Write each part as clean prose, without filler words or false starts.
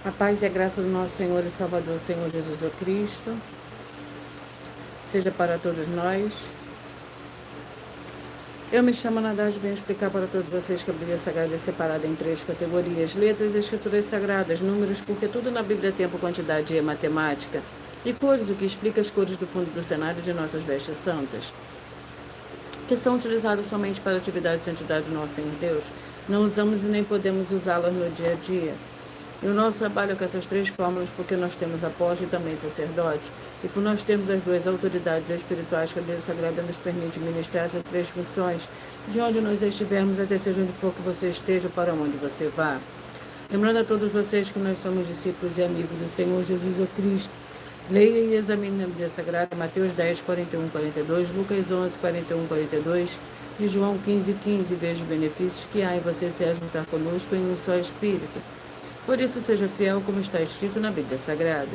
A paz e a graça do nosso Senhor e Salvador, Senhor Jesus o Cristo, seja para todos nós. Eu me chamo Nadage e venho explicar para todos vocês que a Bíblia Sagrada é separada em 3 categorias: letras e escrituras sagradas, números, porque tudo na Bíblia tem por quantidade e é matemática, e cores, o que explica as cores do fundo do cenário de nossas vestes santas, que são utilizadas somente para atividade e santidade do nosso Senhor Deus. Não usamos e nem podemos usá-las no dia a dia. E o nosso trabalho é com essas 3 fórmulas, porque nós temos apóstolo e também sacerdote. E por nós termos as 2 autoridades espirituais que a Bíblia Sagrada nos permite ministrar essas 3 funções, de onde nós estivermos, até seja onde for que você esteja, para onde você vá. Lembrando a todos vocês que nós somos discípulos e amigos do Senhor Jesus o Cristo. Leia e examine na Bíblia Sagrada Mateus 10, 41, 42, Lucas 11, 41, 42 e João 15, 15. Veja os benefícios que há em você se ajuntar conosco em um só Espírito. Por isso, seja fiel como está escrito na Bíblia Sagrada.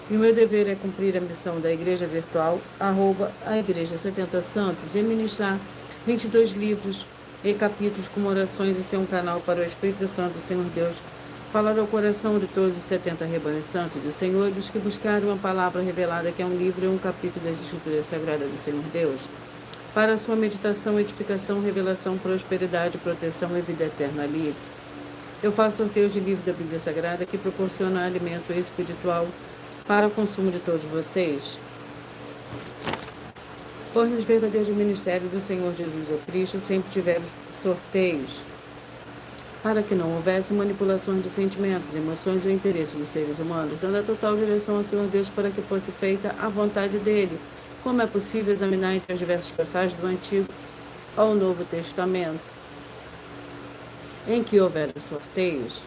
E o meu dever é cumprir a missão da Igreja Virtual, a Igreja 70 Santos, e ministrar 22 livros e capítulos com orações e ser um canal para o Espírito Santo, Senhor Deus, falar ao coração de todos os 70 rebanhos santos do Senhor e dos que buscaram a palavra revelada, que é um livro e um capítulo das Escrituras Sagradas do Senhor Deus, para a sua meditação, edificação, revelação, prosperidade, proteção e vida eterna livre. Eu faço sorteios de livros da Bíblia Sagrada que proporcionam alimento espiritual para o consumo de todos vocês. Pois nos verdadeiros ministérios do Senhor Jesus o Cristo sempre tiveram sorteios, para que não houvesse manipulações de sentimentos, emoções ou interesses dos seres humanos, dando a total direção ao Senhor Deus para que fosse feita a vontade dele, como é possível examinar entre as diversas passagens do Antigo ao Novo Testamento, em que houver sorteios.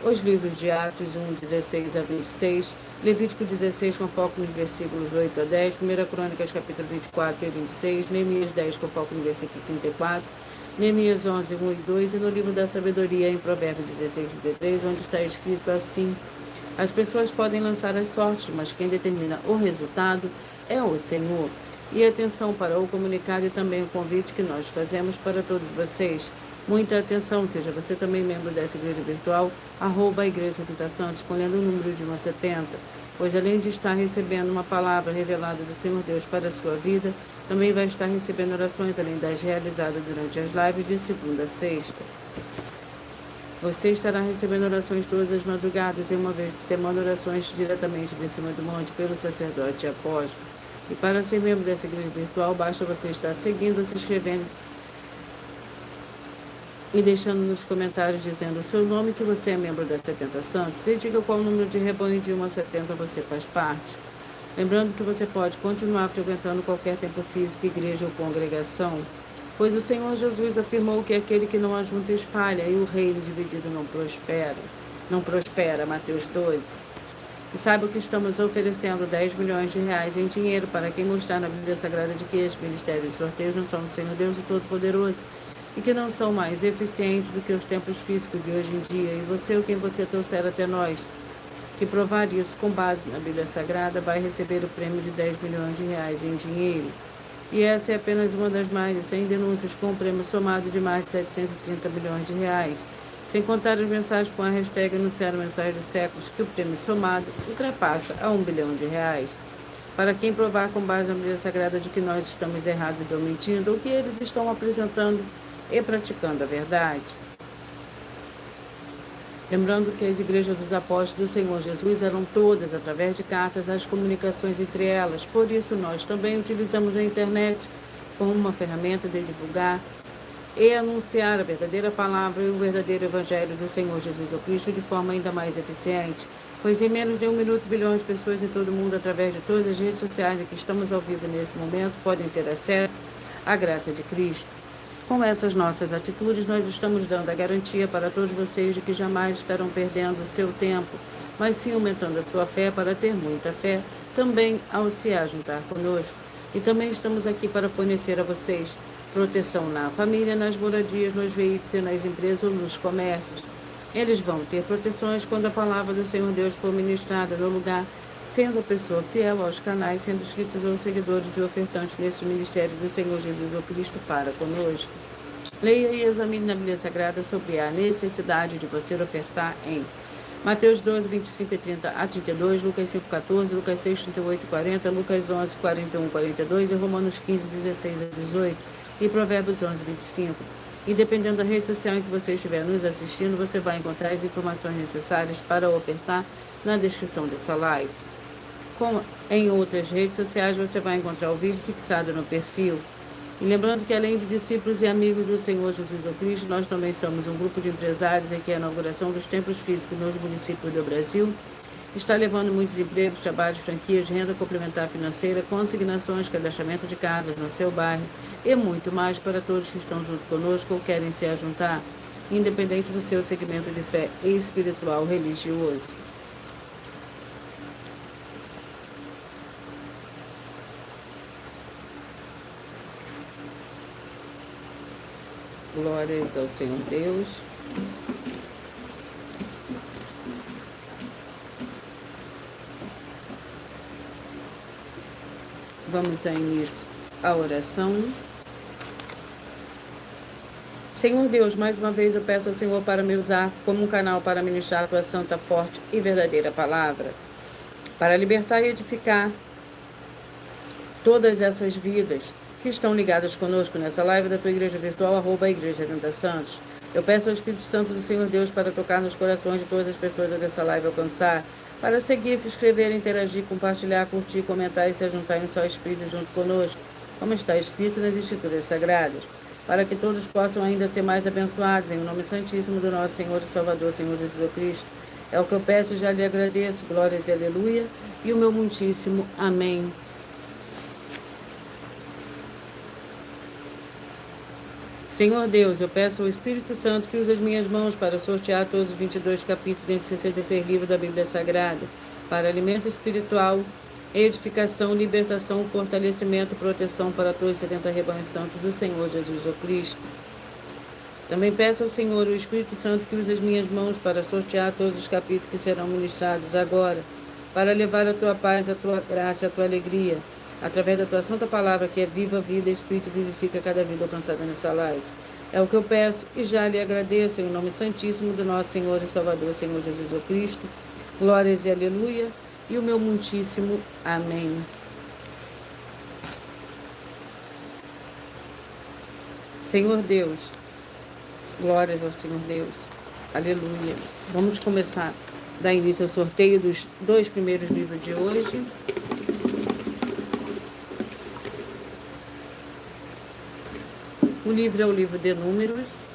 Os livros de Atos 1, 16 a 26, Levítico 16 com foco nos versículos 8 a 10, 1 Crônicas capítulo 24 e 26, Neemias 10 com foco no versículo 34, Neemias 11, 1 e 2, e no livro da sabedoria em Provérbios 16, 33, onde está escrito assim: as pessoas podem lançar as sortes, mas quem determina o resultado é o Senhor. E atenção para o comunicado e também o convite que nós fazemos para todos vocês. Muita atenção, seja você também membro dessa igreja virtual, @a Igreja 70 Santos, escolhendo o número de 1 a 70, pois além de estar recebendo uma palavra revelada do Senhor Deus para a sua vida, também vai estar recebendo orações além das realizadas durante as lives de segunda a sexta. Você estará recebendo orações todas as madrugadas e uma vez por semana orações diretamente de cima do monte pelo sacerdote e apóstolo. E para ser membro dessa igreja virtual, basta você estar seguindo ou se inscrevendo e deixando nos comentários dizendo o seu nome, que você é membro das 70 Santos, e diga qual número de rebanho de 1 a 70 você faz parte. Lembrando que você pode continuar frequentando qualquer templo físico, igreja ou congregação, pois o Senhor Jesus afirmou que aquele que não ajunta espalha, e o reino dividido não prospera, Mateus 12. E saiba que estamos oferecendo 10 milhões de reais em dinheiro para quem mostrar na Bíblia Sagrada de que estes ministérios e sorteios não são do Senhor Deus o Todo-Poderoso, e que não são mais eficientes do que os templos físicos de hoje em dia, e você ou quem você trouxer até nós, que provar isso com base na Bíblia Sagrada, vai receber o prêmio de 10 milhões de reais em dinheiro. E essa é apenas uma das mais de 100 denúncias com um prêmio somado de mais de 730 milhões de reais, sem contar as mensagens com a hashtag anunciar mensagem de séculos, que o prêmio somado ultrapassa a 1 bilhão de reais. Para quem provar com base na Bíblia Sagrada de que nós estamos errados ou mentindo, ou que eles estão apresentando e praticando a verdade. Lembrando que as igrejas dos apóstolos do Senhor Jesus eram todas através de cartas, as comunicações entre elas. Por isso nós também utilizamos a internet como uma ferramenta de divulgar e anunciar a verdadeira palavra e o verdadeiro evangelho do Senhor Jesus Cristo de forma ainda mais eficiente, pois em menos de 1 minuto bilhões de pessoas em todo o mundo, através de todas as redes sociais em que estamos ao vivo nesse momento, podem ter acesso à graça de Cristo. Com essas nossas atitudes, nós estamos dando a garantia para todos vocês de que jamais estarão perdendo o seu tempo, mas sim aumentando a sua fé para ter muita fé, também ao se juntar conosco. E também estamos aqui para fornecer a vocês proteção na família, nas moradias, nos veículos e nas empresas ou nos comércios. Eles vão ter proteções quando a palavra do Senhor Deus for ministrada no lugar, sendo a pessoa fiel aos canais, sendo inscritos ou seguidores e ofertantes nesse ministério do Senhor Jesus o Cristo para conosco. Leia e examine na Bíblia Sagrada sobre a necessidade de você ofertar em Mateus 12, 25 e 30 a 32, Lucas 5, 14, Lucas 6, 38 e 40, Lucas 11, 41 e 42 e Romanos 15, 16 a 18 e Provérbios 11, 25. E dependendo da rede social em que você estiver nos assistindo, você vai encontrar as informações necessárias para ofertar na descrição dessa live. Como em outras redes sociais, você vai encontrar o vídeo fixado no perfil. E lembrando que além de discípulos e amigos do Senhor Jesus Cristo, nós também somos um grupo de empresários em que a inauguração dos templos físicos nos municípios do Brasil está levando muitos empregos, trabalhos, franquias, renda complementar financeira, consignações, cadastramento de casas no seu bairro e muito mais para todos que estão junto conosco ou querem se ajuntar, independente do seu segmento de fé espiritual religioso. Glórias ao Senhor Deus. Vamos dar início à oração. Senhor Deus, mais uma vez eu peço ao Senhor para me usar como um canal para ministrar a tua santa, forte e verdadeira palavra, para libertar e edificar todas essas vidas que estão ligadas conosco nessa live da tua igreja virtual, @Igreja Tenta Santos. Eu peço ao Espírito Santo do Senhor Deus para tocar nos corações de todas as pessoas dessa live alcançar, para seguir, se inscrever, interagir, compartilhar, curtir, comentar e se juntar em um só Espírito junto conosco, como está escrito nas Escrituras Sagradas, para que todos possam ainda ser mais abençoados, em nome santíssimo do nosso Senhor e Salvador, Senhor Jesus Cristo. É o que eu peço e já lhe agradeço. Glórias e aleluia. E o meu muitíssimo amém. Senhor Deus, eu peço ao Espírito Santo que use as minhas mãos para sortear todos os 22 capítulos dentro de 66 livros da Bíblia Sagrada, para alimento espiritual, edificação, libertação, fortalecimento, proteção para todos os 70 rebanhos santos do Senhor Jesus o Cristo. Também peço ao Senhor, o Espírito Santo, que use as minhas mãos para sortear todos os capítulos que serão ministrados agora, para levar a tua paz, a tua graça, a tua alegria, através da tua santa palavra, que é viva, vida e Espírito, vivifica cada vida alcançada nessa live. É o que eu peço e já lhe agradeço, em nome santíssimo do nosso Senhor e Salvador, Senhor Jesus o Cristo. Glórias e aleluia. E o meu muitíssimo amém. Senhor Deus, glórias ao Senhor Deus. Aleluia. Vamos começar a dar início ao sorteio dos 2 primeiros livros de hoje. O livro é o livro de Números.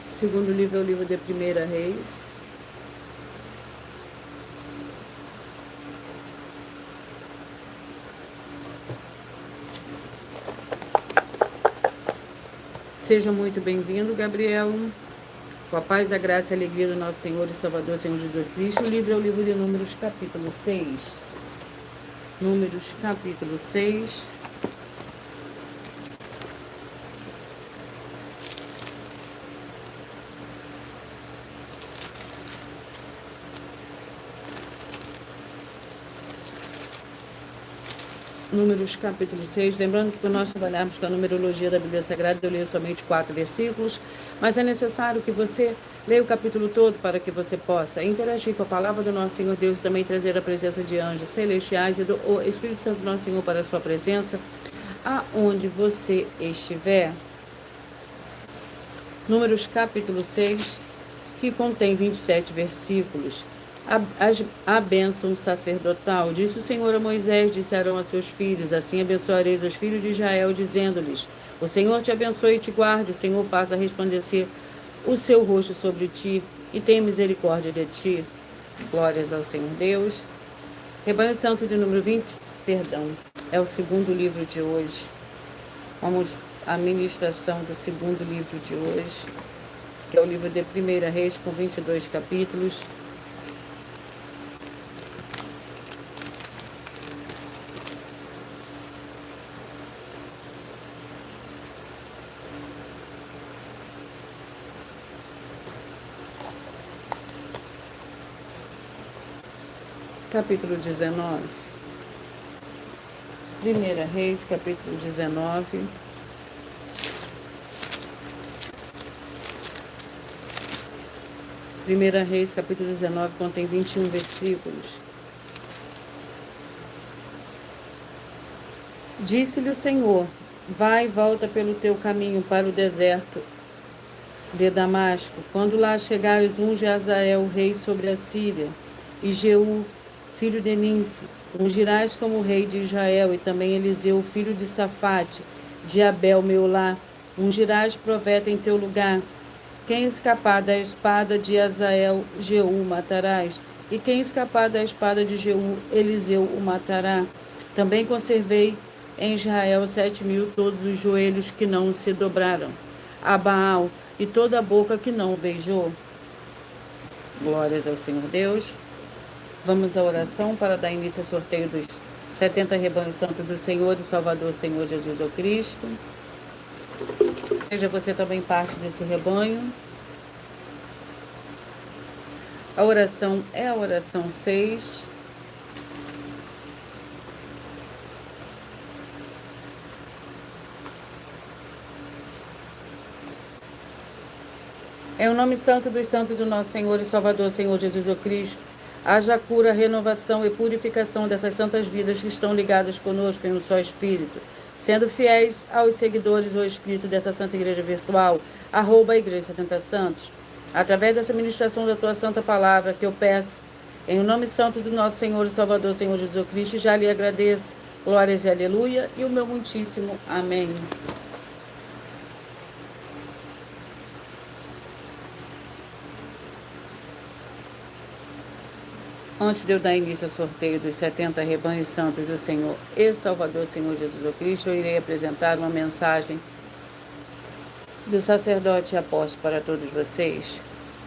O segundo livro é o livro de 1 Reis. Seja muito bem-vindo, Gabriel. Com a paz, a graça e a alegria do nosso Senhor e Salvador, Senhor Jesus Cristo. O livro é o livro de Números, capítulo 6. Números, capítulo 6. Números, capítulo 6. Lembrando que quando nós trabalharmos com a numerologia da Bíblia Sagrada, eu leio somente 4 versículos, mas é necessário que você leia o capítulo todo para que você possa interagir com a palavra do nosso Senhor Deus e também trazer a presença de anjos celestiais e do Espírito Santo do nosso Senhor para a sua presença, aonde você estiver. Números, capítulo 6, que contém 27 versículos. A bênção sacerdotal. Disse o Senhor a Moisés, disse Arão a seus filhos: assim abençoareis os filhos de Israel, dizendo-lhes: o Senhor te abençoe e te guarde, o Senhor faça resplandecer o seu rosto sobre ti e tenha misericórdia de ti. Glórias ao Senhor Deus. Rebanho Santo de número 20, é o segundo livro de hoje. Vamos à ministração do segundo livro de hoje, que é o livro de 1 Reis, com 22 capítulos. Capítulo 19. 1 Reis, capítulo 19. 1 Reis, capítulo 19, contém 21 versículos. Disse-lhe o Senhor: vai e volta pelo teu caminho para o deserto de Damasco. Quando lá chegares, unge Azael, rei sobre a Síria, e Jeú, filho de Ninsi, ungirás como rei de Israel, e também Eliseu, filho de Safate, de Abel Meolá, ungirás profeta em teu lugar. Quem escapar da espada de Azael, Jeú matarás, e quem escapar da espada de Jeú, Eliseu o matará. Também conservei em Israel 7.000 todos os joelhos que não se dobraram a Baal, e toda a boca que não o beijou. Glórias ao Senhor Deus. Vamos à oração para dar início ao sorteio dos 70 rebanhos santos do Senhor e Salvador, Senhor Jesus o Cristo. Seja você também parte desse rebanho. A oração é a oração 6. Em o nome santo dos santos do nosso Senhor e Salvador, Senhor Jesus o Cristo, haja cura, renovação e purificação dessas santas vidas que estão ligadas conosco em um só Espírito, sendo fiéis aos seguidores ou inscritos dessa Santa Igreja Virtual, @Igreja 70 Santos, através dessa ministração da Tua Santa Palavra, que eu peço, em o nome santo do nosso Senhor e Salvador, Senhor Jesus Cristo, já lhe agradeço. Glórias e aleluia, e o meu muitíssimo amém. Antes de eu dar início ao sorteio dos 70 rebanhos santos do Senhor e Salvador, Senhor Jesus Cristo, eu irei apresentar uma mensagem do sacerdote e apóstolo para todos vocês.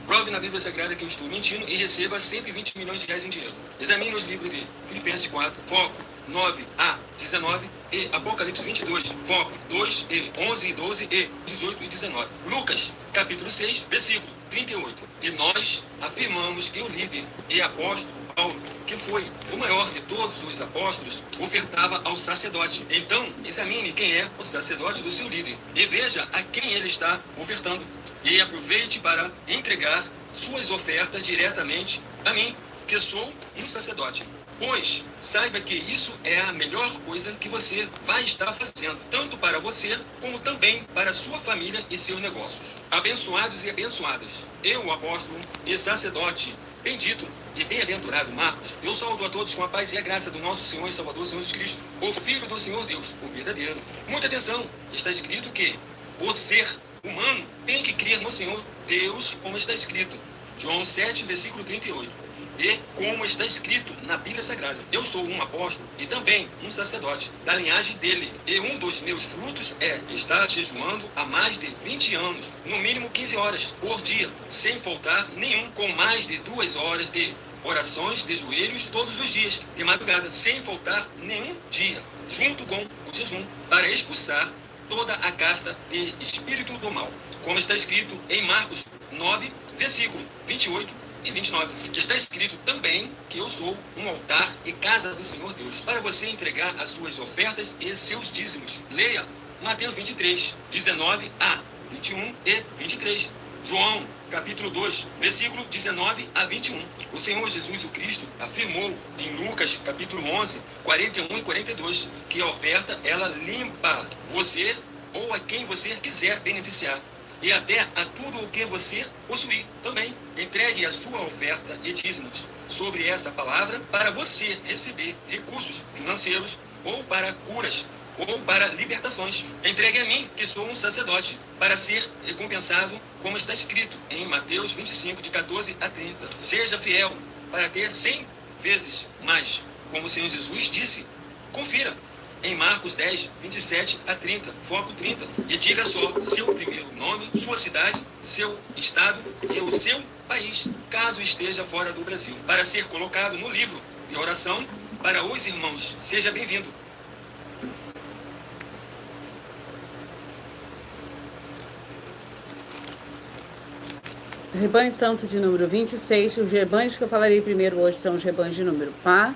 Prove na Bíblia Sagrada que eu estou mentindo e receba 120 milhões de reais em dinheiro. Examine os livros de Filipenses 4, foco 9 a 19 e Apocalipse 22, foco 2 e 11 e 12 e 18 e 19. Lucas, capítulo 6, versículo 38. E nós afirmamos que o líder e apóstolo Paulo, que foi o maior de todos os apóstolos, ofertava ao sacerdote. Então, examine quem é o sacerdote do seu líder e veja a quem ele está ofertando. E aproveite para entregar suas ofertas diretamente a mim, que sou um sacerdote. Pois saiba que isso é a melhor coisa que você vai estar fazendo, tanto para você como também para sua família e seus negócios. Abençoados e abençoadas, eu, o apóstolo e sacerdote bendito e bem-aventurado Marcos, eu saúdo a todos com a paz e a graça do nosso Senhor e Salvador Jesus Cristo, o Filho do Senhor Deus, o verdadeiro. Muita atenção, está escrito que o ser humano tem que crer no Senhor Deus, como está escrito, João 7, versículo 38. E como está escrito na Bíblia Sagrada, eu sou um apóstolo e também um sacerdote da linhagem dele. E um dos meus frutos é estar jejuando há mais de 20 anos, no mínimo 15 horas por dia, sem faltar nenhum, com mais de 2 horas de orações de joelhos todos os dias, de madrugada, sem faltar nenhum dia, junto com o jejum, para expulsar toda a casta de espírito do mal. Como está escrito em Marcos 9, versículo 28 e 29, está escrito também que eu sou um altar e casa do Senhor Deus, para você entregar as suas ofertas e seus dízimos. Leia Mateus 23, 19 a 21 e 23. João, capítulo 2, versículo 19 a 21. O Senhor Jesus o Cristo afirmou em Lucas, capítulo 11, 41 e 42, que a oferta, ela limpa você ou a quem você quiser beneficiar. E até a tudo o que você possuir também. Entregue a sua oferta e dízimos sobre essa palavra para você receber recursos financeiros ou para curas ou para libertações. Entregue a mim, que sou um sacerdote, para ser recompensado, como está escrito em Mateus 25, de 14 a 30. Seja fiel para ter 100 vezes mais, como o Senhor Jesus disse. Confira em Marcos 10, 27 a 30, foco 30, e diga só seu primeiro nome, sua cidade, seu estado e o seu país, caso esteja fora do Brasil, para ser colocado no livro de oração para os irmãos. Seja bem-vindo. Rebanho santo de número 26, os rebanhos que eu falarei primeiro hoje são os rebanhos de número par,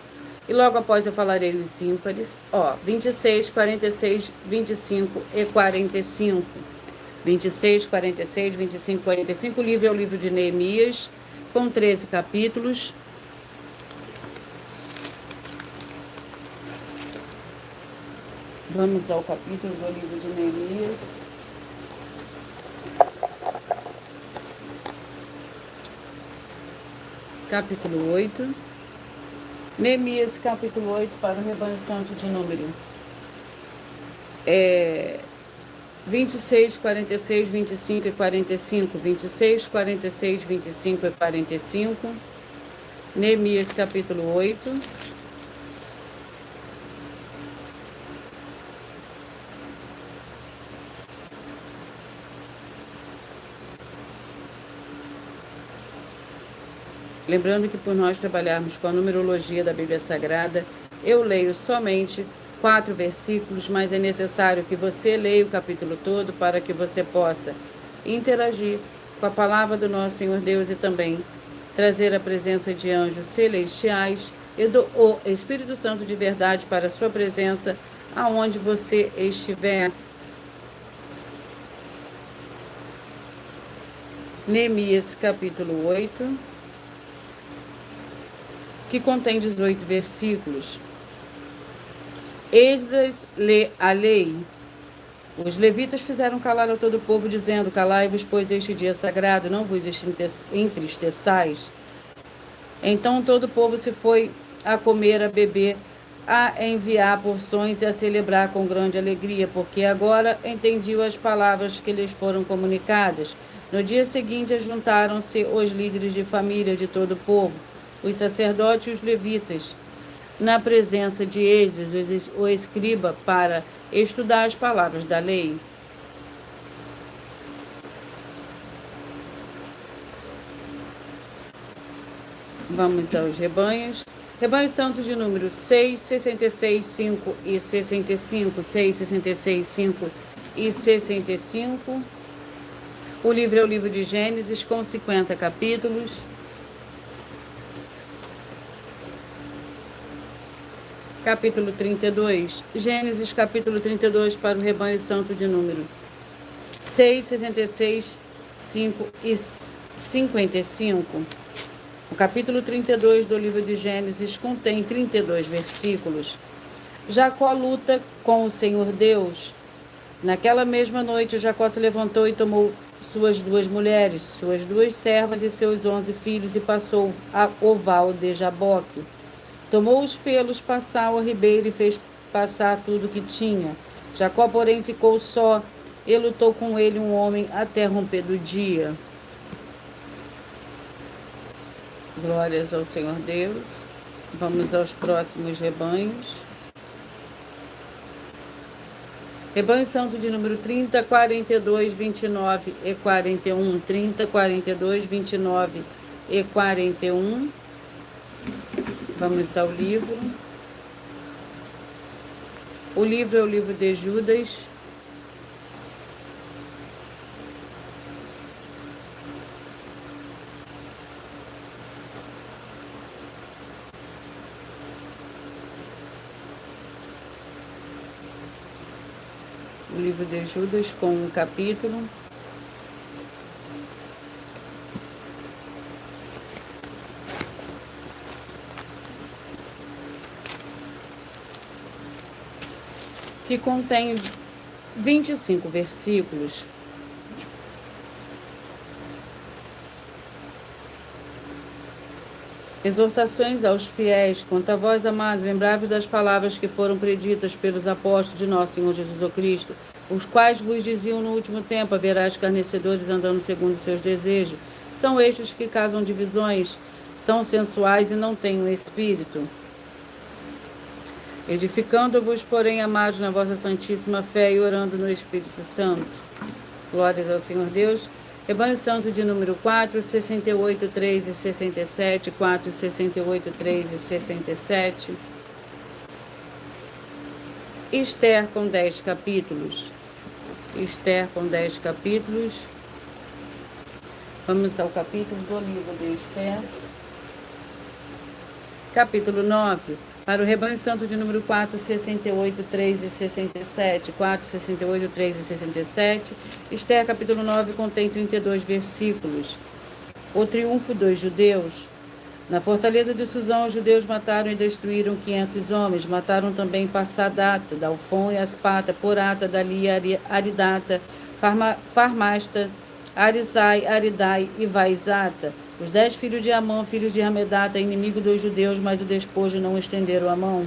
e logo após eu falarei os ímpares, 26, 46, 25 e 45. 26, 46, 25 e 45, o livro é o livro de Neemias, com 13 capítulos. Vamos ao capítulo do livro de Neemias. Capítulo 8. Neemias, capítulo 8, para o rebanho santo de número 26, 46, 25 e 45. 26, 46, 25 e 45. Neemias, capítulo 8. Lembrando que por nós trabalharmos com a numerologia da Bíblia Sagrada, eu leio somente 4 versículos, mas é necessário que você leia o capítulo todo para que você possa interagir com a palavra do nosso Senhor Deus e também trazer a presença de anjos celestiais e do Espírito Santo de verdade para a sua presença aonde você estiver. Neemias capítulo 8, que contém 18 versículos. Esdras lê a lei. Os levitas fizeram calar a todo o povo, dizendo: calai-vos, pois este dia é sagrado, não vos entristeçais. Então todo o povo se foi a comer, a beber, a enviar porções e a celebrar com grande alegria, porque agora entendiam as palavras que lhes foram comunicadas. No dia seguinte, juntaram-se os líderes de família de todo o povo, os sacerdotes e os levitas, na presença de Esdras, o escriba, para estudar as palavras da lei. Vamos aos rebanhos. Rebanho santo de número 6, 66, 5 e 65. 6, 66, 5 e 65. O livro é o livro de Gênesis, com 50 capítulos. Capítulo 32. Gênesis, capítulo 32, para o rebanho santo de número 6, 66, 5 e 55. O capítulo 32 do livro de Gênesis contém 32 versículos. Jacó luta com o Senhor Deus. Naquela mesma noite, Jacó se levantou e tomou suas 2 mulheres, suas 2 servas e seus 11 filhos e passou ao val de Jaboque. Tomou os felos, passou a ribeira e fez passar tudo que tinha. Jacó, porém, ficou só e lutou com ele um homem até romper do dia. Glórias ao Senhor Deus. Vamos aos próximos rebanhos. Rebanho santo de número 30, 42, 29 e 41. 30, 42, 29 e 41. Vamos ao livro. O livro é o livro de Judas. O livro de Judas com um capítulo. Que contém 25 versículos. Exortações aos fiéis. Quanto a vós, amados, lembrai-vos das palavras que foram preditas pelos apóstolos de nosso Senhor Jesus Cristo, os quais vos diziam: no último tempo haverá escarnecedores andando segundo seus desejos. São estes que causam divisões, são sensuais e não têm o espírito. Edificando-vos, porém, amados, na vossa santíssima fé e orando no Espírito Santo. Glórias ao Senhor Deus. Rebanho santo de número 4, 68, 3 e 67. 4, 68, 3 e 67. Esther com 10 capítulos. Esther com 10 capítulos. Vamos ao capítulo do livro de Esther. Capítulo 9. Para o rebanho santo de número 4, 68, 3 e 67. 4, 68, 3 e 67. Esther, capítulo 9, contém 32 versículos. O triunfo dos judeus. Na fortaleza de Suzão, os judeus mataram e destruíram 500 homens. Mataram também Passadata, Dalfon e Aspata, Porata, Dalia, Aridata, Farmasta, Arisai, Aridai e Vaizata. Os 10 filhos de Amã, filhos de Ramedata, inimigo dos judeus, mas o despojo não estenderam a mão.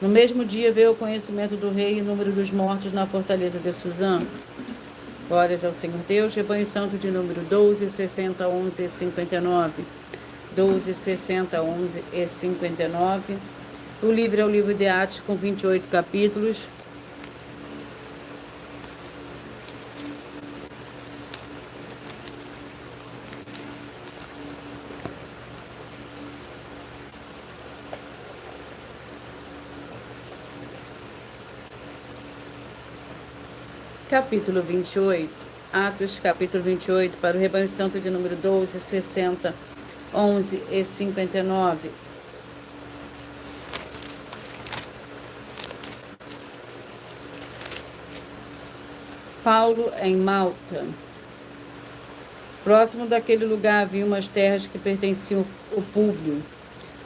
No mesmo dia veio o conhecimento do rei e o número dos mortos na fortaleza de Suzã. Glórias ao Senhor Deus. Rebanho santo de número 12, 60, 11 e 59. 12, 60, 11 e 59. O livro é o livro de Atos, com 28 capítulos. Capítulo 28. Atos, capítulo 28, para o rebanho santo de número 12, 60, 11 e 59. Paulo em Malta. Próximo daquele lugar havia umas terras que pertenciam ao Públio,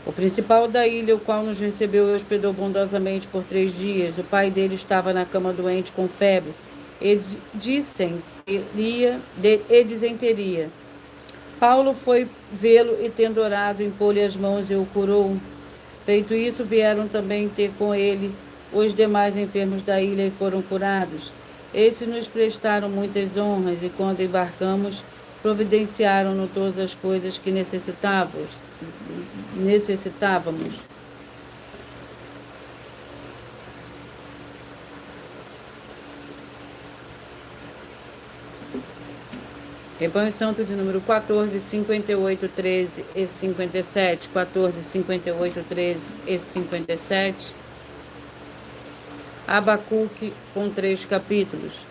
o principal da ilha, o qual nos recebeu e hospedou bondosamente por 3 dias. O pai dele estava na cama doente com febre e disenteria. Paulo foi vê-lo e, tendo orado, impôs-lhe as mãos e o curou. Feito isso, vieram também ter com ele os demais enfermos da ilha e foram curados. Esses nos prestaram muitas honras e, quando embarcamos, providenciaram-nos todas as coisas que necessitávamos. Rebanho santo de número 14, 58, 13 e 57. 14, 58, 13 e 57. Abacuque, com 3 capítulos.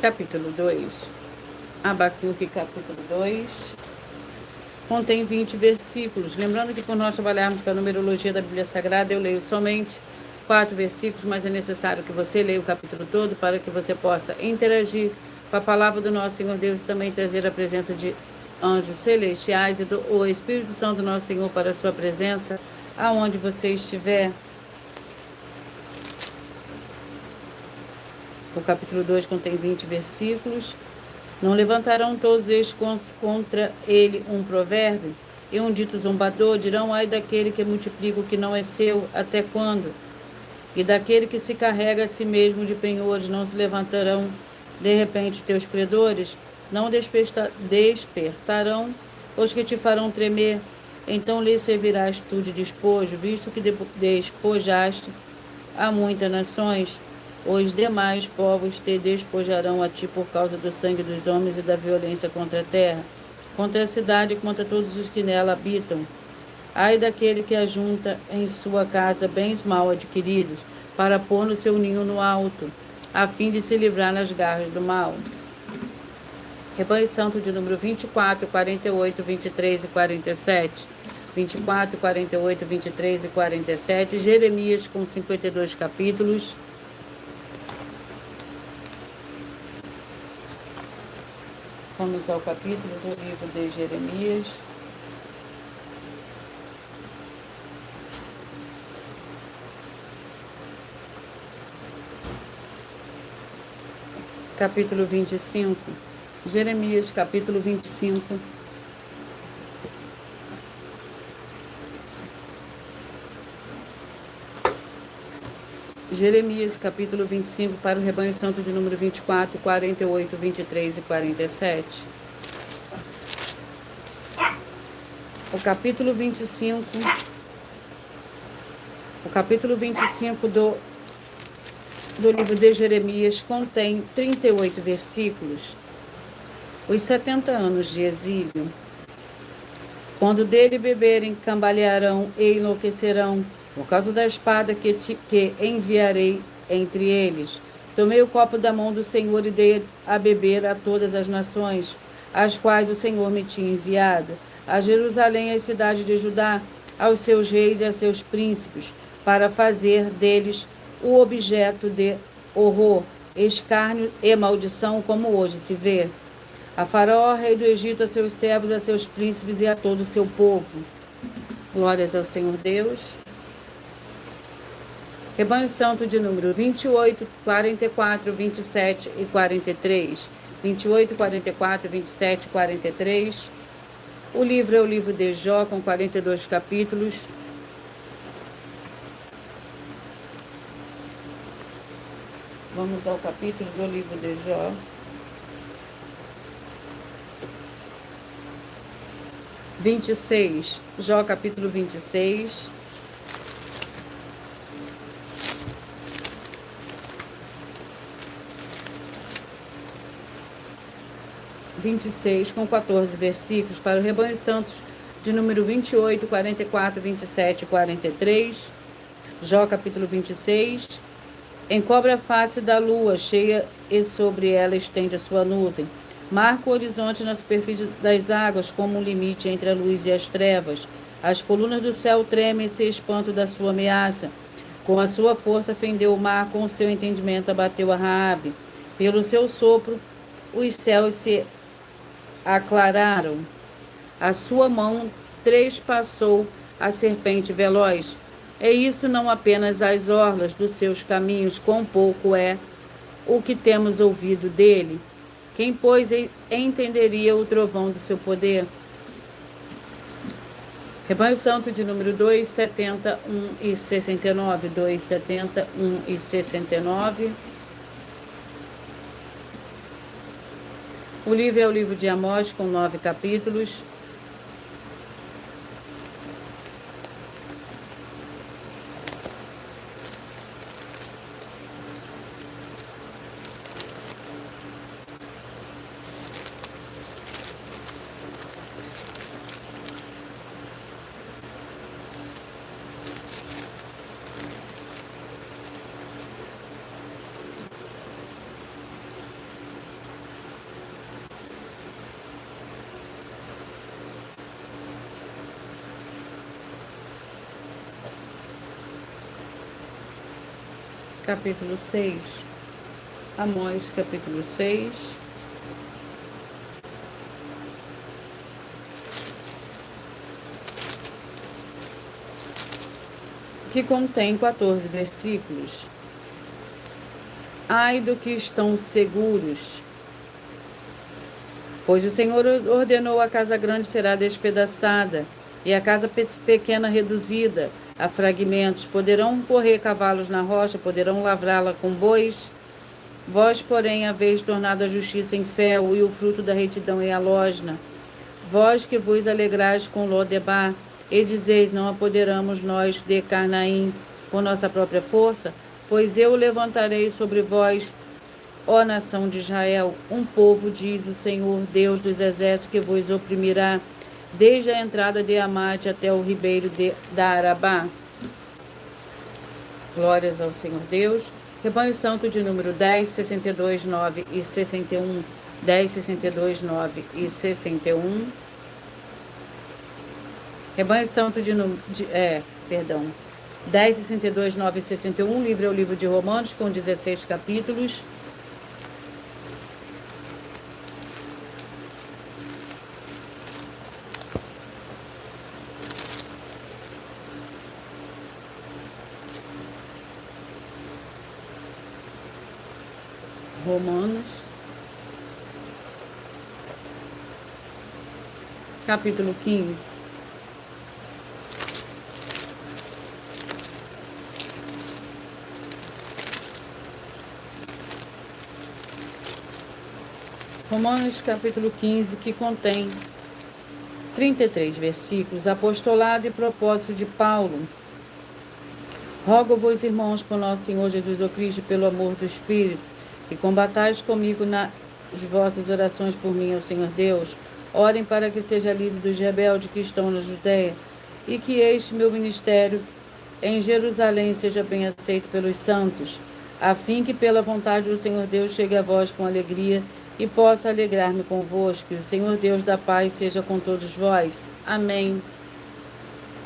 Capítulo 2. Abacuque, capítulo 2. Contém 20 versículos. Lembrando que por nós trabalharmos com a numerologia da Bíblia Sagrada, eu leio somente 4 versículos, mas é necessário que você leia o capítulo todo para que você possa interagir com a palavra do nosso Senhor Deus e também trazer a presença de anjos celestiais e o Espírito Santo do nosso Senhor para a sua presença, aonde você estiver. O capítulo 2 contém 20 versículos. Não levantarão todos eles contra ele um provérbio e um dito zombador? Dirão: ai daquele que multiplica o que não é seu, até quando? E daquele que se carrega a si mesmo de penhores, não se levantarão de repente teus credores? Não despertarão os que te farão tremer? Então lhe servirás tu de despojo, visto que despojaste a muitas nações. Os demais povos te despojarão a ti por causa do sangue dos homens e da violência contra a terra, contra a cidade e contra todos os que nela habitam. Ai daquele que ajunta em sua casa bens mal adquiridos, para pôr no seu ninho no alto, a fim de se livrar nas garras do mal. Rebanho santo de número 24, 48, 23 e 47. 24, 48, 23 e 47. Jeremias, com 52 capítulos. Vamos ao capítulo do livro de Jeremias. Capítulo 25. Jeremias, capítulo 25. Jeremias, capítulo 25, para o rebanho santo de número 24, 48, 23 e 47. O capítulo 25 do livro de Jeremias contém 38 versículos. Os 70 anos de exílio. Quando dele beberem, cambalearão e enlouquecerão, por causa da espada que enviarei entre eles. Tomei o copo da mão do Senhor e dei a beber a todas as nações, as quais o Senhor me tinha enviado, a Jerusalém e a cidade de Judá, aos seus reis e a seus príncipes, para fazer deles o objeto de horror, escárnio e maldição, como hoje se vê. A Faraó, rei do Egito, a seus servos, a seus príncipes e a todo o seu povo. Glórias ao Senhor Deus. Rebanho Santo de número 28, 44, 27 e 43. 28, 44, 27 e 43. O livro é o livro de Jó, com 42 capítulos. Vamos ao capítulo do livro de Jó. Jó capítulo 26. Com 14 versículos para o Rebanho Santos de número 28, 44, 27 e 43. Jó capítulo 26. Encobre a face da lua cheia e sobre ela estende a sua nuvem. Marca o horizonte na superfície das águas como um limite entre a luz e as trevas. As colunas do céu tremem e se espantam da sua ameaça. Com a sua força fendeu o mar, com o seu entendimento abateu a Raabe. Pelo seu sopro os céus se aclararam. A sua mão trespassou a serpente veloz. É isso não apenas as orlas dos seus caminhos, quão pouco é o que temos ouvido dele. Quem, pois, entenderia o trovão do seu poder? Rebanho Santo de número 2, 71 e 69. 2, 71 e 69. O livro é o livro de Amós, com 9 capítulos. Capítulo 6. Amós, capítulo 6. Que contém 14 versículos. Ai do que estão seguros, pois o Senhor ordenou: a casa grande será despedaçada, e a casa pequena reduzida a fragmentos. Poderão correr cavalos na rocha, poderão lavrá-la com bois. Vós, porém, haveis tornado a justiça em fel e o fruto da retidão em alosna. Vós que vos alegrais com Lodebar, e dizeis: não apoderamos nós de Carnaim por nossa própria força, pois eu levantarei sobre vós, ó nação de Israel, um povo, diz o Senhor, Deus dos exércitos, que vos oprimirá desde a entrada de Amate até o ribeiro da Arabá. Glórias ao Senhor Deus. Rebanho Santo de número 10, 62, 9 e 61. 10, 62, 9 e 61. Rebanho Santo de número... 10, 62, 9 e 61. Livro é o livro de Romanos, com 16 capítulos. Romanos, capítulo 15. Romanos, capítulo 15, que contém 33 versículos. Apostolado e propósito de Paulo. Rogo-vos, irmãos, por nosso Senhor Jesus o Cristo, pelo amor do Espírito, e combatais comigo nas vossas orações por mim, ao Senhor Deus, Orem para que seja livre dos rebeldes que estão na Judéia, e que este meu ministério em Jerusalém seja bem aceito pelos santos, a fim que pela vontade do Senhor Deus chegue a vós com alegria e possa alegrar-me convosco. E o Senhor Deus da paz seja com todos vós. Amém.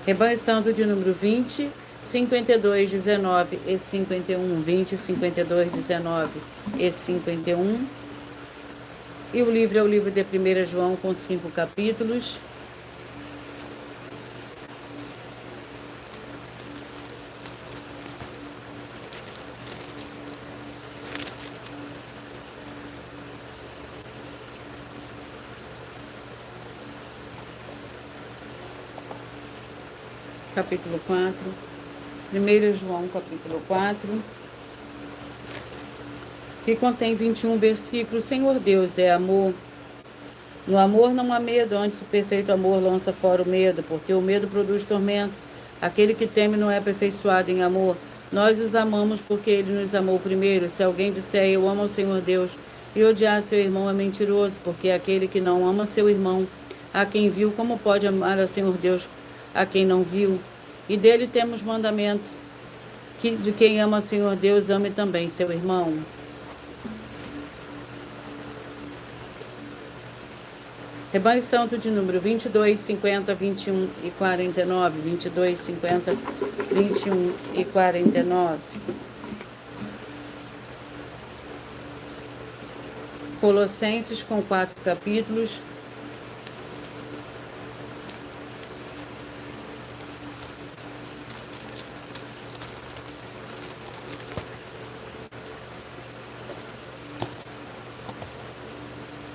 Rebanho Santo de número 20, 52, 19 e 51. 20, 52, 19 e 51. E o livro é o livro de 1 João, com 5 capítulos. Capítulo 4. 1 João, capítulo 4. Que contém 21 versículos. Senhor Deus é amor. No amor não há medo, antes o perfeito amor lança fora o medo, porque o medo produz tormento. Aquele que teme não é aperfeiçoado em amor. Nós os amamos porque ele nos amou primeiro. Se alguém disser eu amo ao Senhor Deus e odiar seu irmão é mentiroso, porque aquele que não ama seu irmão, a quem viu, como pode amar ao Senhor Deus a quem não viu? E dele temos mandamento, que de quem ama ao Senhor Deus, ame também seu irmão. Rebanho Santo de número 22, 50, 21 e 49. 22, 50, 21 e 49. Colossenses, com 4 capítulos.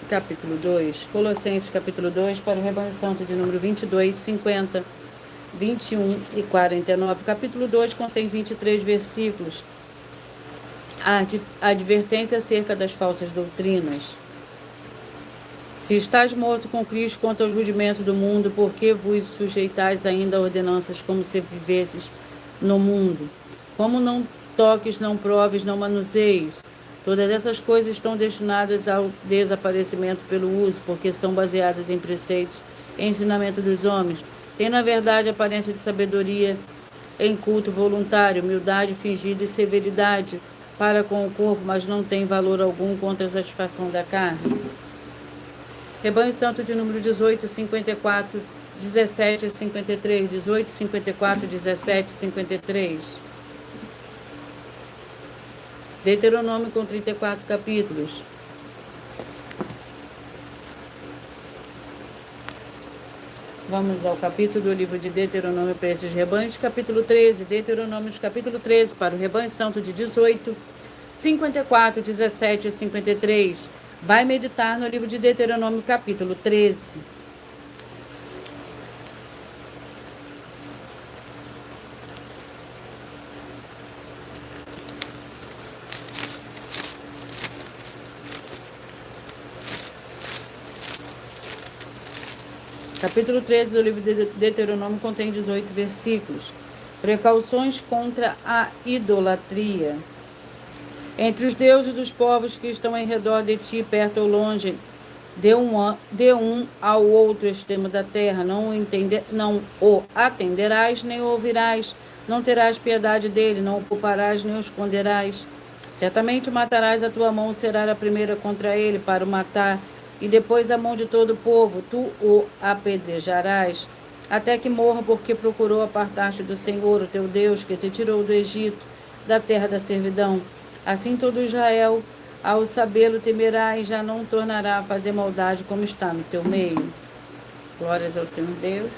Capítulo 2, Colossenses capítulo 2, para o Rebanho Santo de número 22, 50, 21 e 49. Capítulo 2 contém 23 versículos. A advertência acerca das falsas doutrinas. Se estás morto com Cristo quanto aos rudimentos do mundo, por que vos sujeitais ainda a ordenanças como se vivesses no mundo? Como não toques, não proves, não manuseis? Todas essas coisas estão destinadas ao desaparecimento pelo uso, porque são baseadas em preceitos e ensinamento dos homens. Tem, na verdade, aparência de sabedoria em culto voluntário, humildade fingida e severidade para com o corpo, mas não tem valor algum contra a satisfação da carne. Rebanho Santo de número 18, 54, 17 a 53. 18, 54, 17, 53. Deuteronômio, com 34 capítulos. Vamos ao capítulo do livro de Deuteronômio para esses rebanhos, capítulo 13. Deuteronômio, capítulo 13, para o Rebanho Santo de 18, 54, 17 a 53. Vai meditar no livro de Deuteronômio, capítulo 13. Capítulo 13 do livro de Deuteronômio contém 18 versículos. Precauções contra a idolatria. Entre os deuses dos povos que estão em redor de ti, perto ou longe, de um ao outro extremo da terra, não o atenderás, nem o ouvirás, não terás piedade dele, não o pouparás, nem o esconderás. Certamente matarás, a tua mão será a primeira contra ele para o matar, e depois a mão de todo o povo, tu o apedrejarás, até que morra, porque procurou apartar-te do Senhor, o teu Deus, que te tirou do Egito, da terra da servidão. Assim todo Israel, ao sabê-lo, temerá e já não tornará a fazer maldade como está no teu meio. Glórias ao Senhor Deus.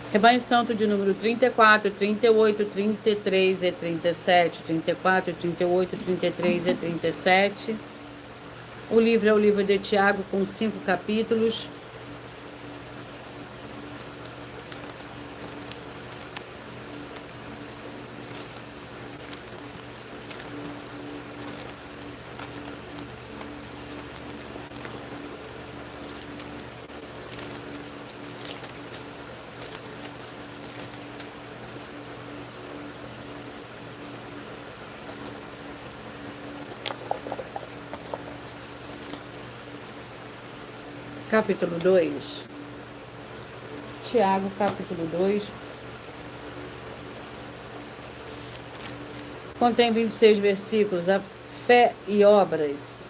Rebanho Santo de número 34, 38, 33 e 37. 34, 38, 33 e 37. O livro é o livro de Tiago, com 5 capítulos. capítulo 2. Tiago, capítulo 2. Contém 26 versículos. A fé e obras.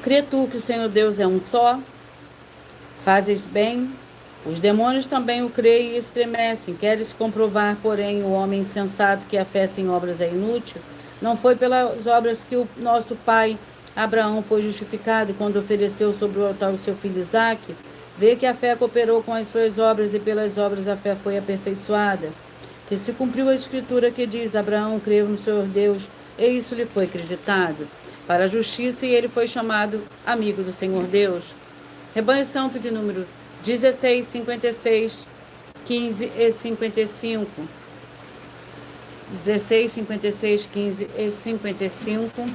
Crê tu que o Senhor Deus é um só? Fazes bem? Os demônios também o creem e estremecem. Queres comprovar, porém, o homem insensato que a fé sem obras é inútil? Não foi pelas obras que o nosso pai Abraão foi justificado quando ofereceu sobre o altar o seu filho Isaque? Vê que a fé cooperou com as suas obras e pelas obras a fé foi aperfeiçoada. Que se cumpriu a escritura que diz: Abraão creu no Senhor Deus e isso lhe foi acreditado para a justiça, e ele foi chamado amigo do Senhor Deus. Rebanho Santo de número 16, 56, 15 e 55. 16, 56, 15 e 55.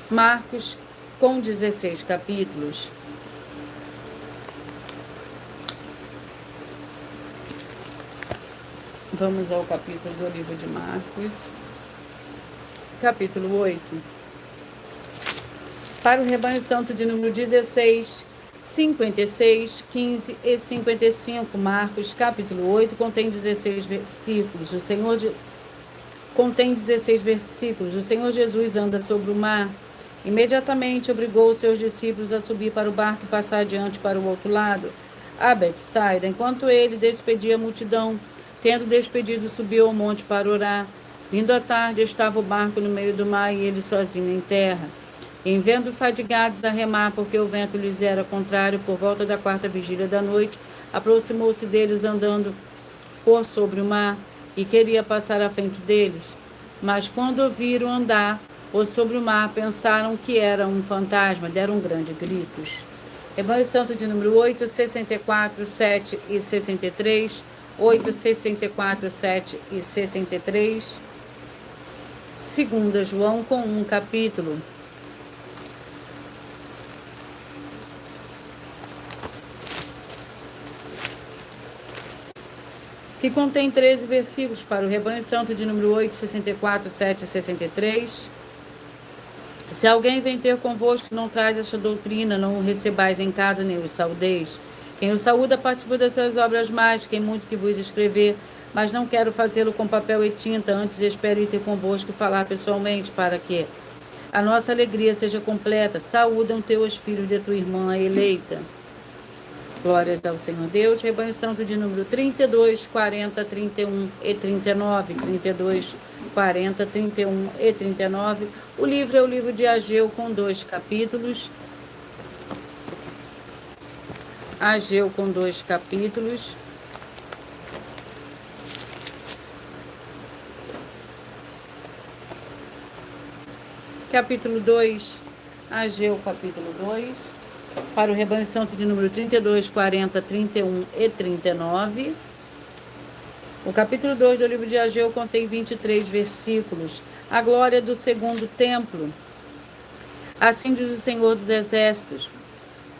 Marcos, com 16 capítulos. Vamos ao capítulo do livro de Marcos. Capítulo 8. Para o Rebanho Santo de número 16, 56, 15 e 55. Marcos, capítulo 8, contém 16 versículos. Contém 16 versículos. O Senhor Jesus anda sobre o mar. Imediatamente obrigou os seus discípulos a subir para o barco e passar adiante para o outro lado, a Betsaida. Enquanto ele despedia a multidão, tendo despedido, subiu ao monte para orar. Vindo à tarde, estava o barco no meio do mar e ele sozinho em terra. Em vendo fadigados a remar, porque o vento lhes era contrário, por volta da 4ª vigília da noite, aproximou-se deles andando por sobre o mar e queria passar à frente deles. Mas quando ouviram andar por sobre o mar, pensaram que era um fantasma, deram grandes gritos. Rebanho Santo de número 8, 64, 7 e 63. 8, 64, 7 e 63. 2 João, com um capítulo. Que contém 13 versículos para o Rebanho Santo de número 8, 64, 7 e 63. Se alguém vem ter convosco, não traz esta doutrina, não o recebais em casa, nem o saudeis. Quem o saúda participa das suas obras mais, quem muito que vos escrever, mas não quero fazê-lo com papel e tinta, antes espero ir ter convosco e falar pessoalmente, para que a nossa alegria seja completa. Saúdam teus filhos de tua irmã eleita. Glórias ao Senhor Deus. Rebanho Santo de número 32, 40, 31 e 39. 32, 40, 31 e 39. O livro é o livro de Ageu, com 2 capítulos. Ageu, com 2 capítulos. Capítulo 2. Ageu, capítulo 2. Para o Rebanho Santo de número 32, 40, 31 e 39. O capítulo 2 do livro de Ageu contém 23 versículos. A glória do segundo templo. Assim diz o Senhor dos Exércitos: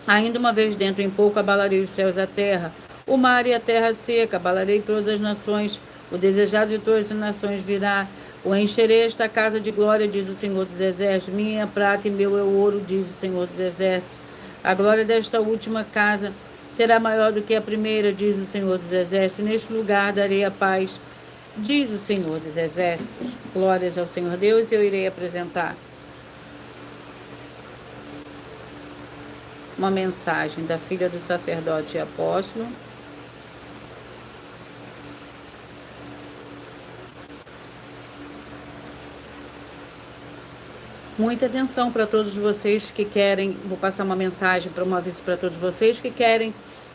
ainda uma vez dentro em pouco abalarei os céus e a terra, o mar e a terra seca, abalarei todas as nações, o desejado de todas as nações virá, o encherei esta casa de glória, diz o Senhor dos Exércitos, minha prata e meu é o ouro, diz o Senhor dos Exércitos. A glória desta última casa será maior do que a primeira, diz o Senhor dos Exércitos. Neste lugar darei a paz, diz o Senhor dos Exércitos. Glórias ao Senhor Deus, eu irei apresentar uma mensagem da filha do sacerdote e apóstolo. Muita atenção para todos vocês que querem, vou passar uma mensagem para um aviso para todos vocês que querem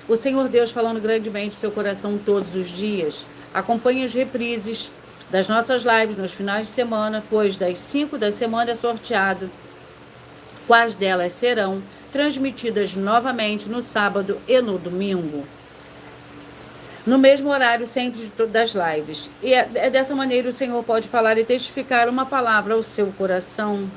o Senhor Deus falando grandemente em seu coração todos os dias. Acompanhe as reprises das nossas lives nos finais de semana, pois das 5 da semana é sorteado quais delas serão transmitidas novamente no sábado e no domingo, no mesmo horário sempre das lives. E é dessa maneira o Senhor pode falar e testificar uma palavra ao seu coração.